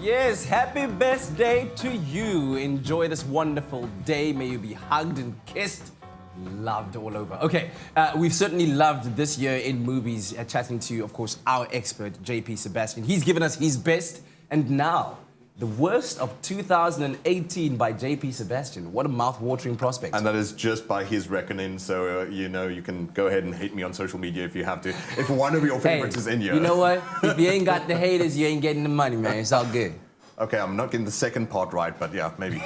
Yes, happy best day to you. Enjoy this wonderful day. May you be hugged and kissed, loved all over. Okay, we've certainly loved this year in movies, chatting to, of course, our expert, JP Sebastian. He's given us his best, and now, the worst of 2018 by JP Sebastian. What a mouth-watering prospect. And that is just by his reckoning, so you can go ahead and hate me on social media if you have to. If one of your favorites is in here. You know what? If you ain't got the haters, you ain't getting the money, man. It's all good. Okay, I'm not getting the second part right, but yeah, maybe.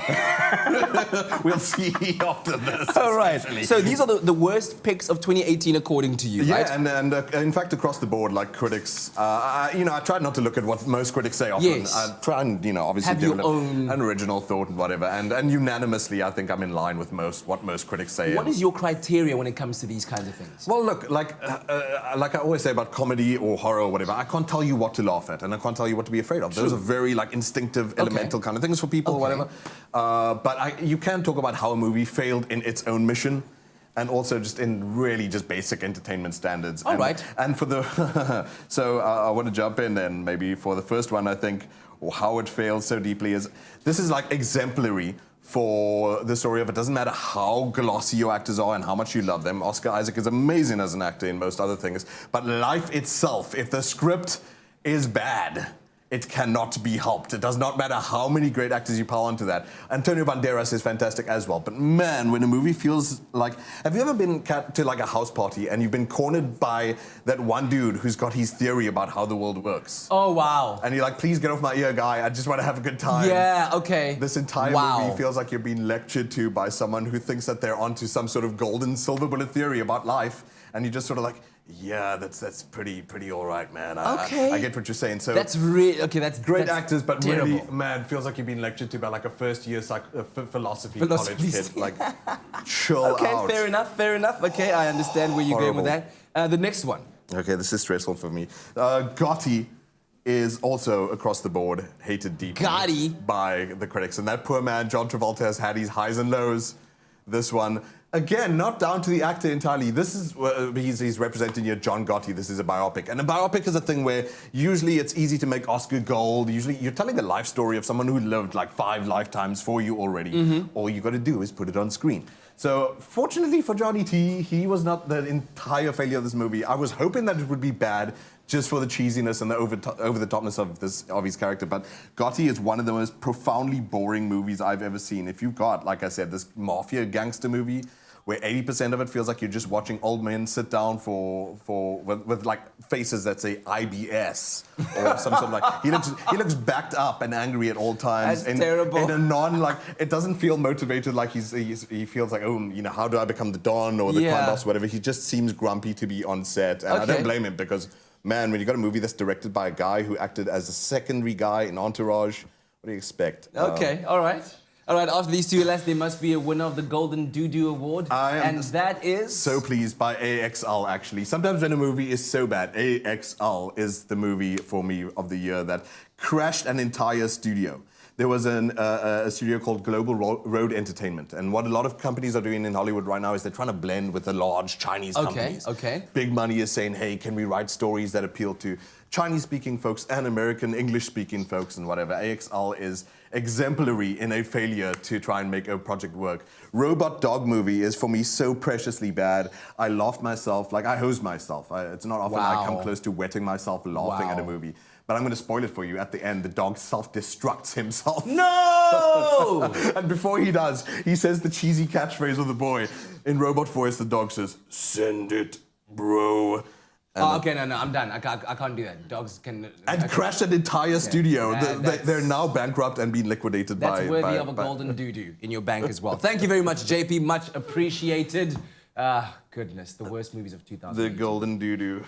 We'll see after this. All right. So these are the worst picks of 2018 according to you, right? Yeah, and in fact, across the board, like critics, I try not to look at what most critics say often. Yes. I try and, obviously have your develop own an original thought and whatever. And unanimously, I think I'm in line with what most critics say. What is your criteria when it comes to these kinds of things? Well, look, like I always say about comedy or horror or whatever, I can't tell you what to laugh at, and I can't tell you what to be afraid of. Those are very instinctive, elemental kind of things for people or whatever. But you can talk about how a movie failed in its own mission, and also just in really just basic entertainment standards. All right. And for the so I want to jump in then maybe for the first one. I think how it failed so deeply is this is like exemplary for the story of it doesn't matter how glossy your actors are and how much you love them. Oscar Isaac is amazing as an actor in most other things, but life itself, if the script is bad, it cannot be helped. It does not matter how many great actors you pile onto that. Antonio Banderas is fantastic as well. But man, when a movie feels like... Have you ever been to like a house party and you've been cornered by that one dude who's got his theory about how the world works? Oh, wow. And you're like, please get off my ear, guy. I just want to have a good time. Yeah, okay. This entire movie feels like you're being lectured to by someone who thinks that they're onto some sort of golden silver bullet theory about life. And you're just sort of like, yeah, that's pretty all right, man. I get what you're saying. So that's really that's great actors, but terrible. Really, man, feels like you've been lectured to by like a first-year philosophy college kid. Like, chill out. Okay, fair enough. Okay, I understand where you're going with that. The next one. Okay, this is stressful for me. Gotti is also across the board hated deeply by the critics, and that poor man John Travolta has had his highs and lows. This one. Again, not down to the actor entirely. This is, he's representing here John Gotti. This is a biopic. And a biopic is a thing where usually it's easy to make Oscar gold. Usually you're telling the life story of someone who lived like 5 lifetimes for you already. All you got to do is put it on screen. So fortunately for Johnny T, he was not the entire failure of this movie. I was hoping that it would be bad just for the cheesiness and the over-the-topness of his character. But Gotti is one of the most profoundly boring movies I've ever seen. If you've got, like I said, this mafia gangster movie where 80% of it feels like you're just watching old men sit down with like faces that say IBS or some sort of like he looks backed up and angry at all times. That's terrible. In a non it doesn't feel motivated like he feels like, oh, how do I become the Don or the crime boss or whatever. He just seems grumpy to be on set, and I don't blame him because man, when you got a movie that's directed by a guy who acted as a secondary guy in Entourage, what do you expect? Okay, all right. All right, after these two last, there must be a winner of the Golden Doo-Doo Award. And that is... So pleased by AXL, actually. Sometimes when a movie is so bad, AXL is the movie for me of the year that crashed an entire studio. There was a studio called Global Road Entertainment. And what a lot of companies are doing in Hollywood right now is they're trying to blend with the large Chinese companies. Okay. Big money is saying, hey, can we write stories that appeal to Chinese-speaking folks and American English-speaking folks and whatever. AXL is exemplary in a failure to try and make a project work. Robot Dog Movie is, for me, so preciously bad. I laughed myself, like I hosed myself. It's not often I come close to wetting myself laughing at a movie. But I'm going to spoil it for you. At the end, the dog self-destructs himself. No! And before he does, he says the cheesy catchphrase of the boy. In robot voice, the dog says, "Send it, bro." Oh, okay, no, I'm done. I can't do that. Dogs can... And crashed an entire studio. They're now bankrupt and being liquidated by... That's worthy of a golden doo-doo in your bank as well. Thank you very much, JP. Much appreciated. Goodness, the worst movies of 2000. The golden doo-doo.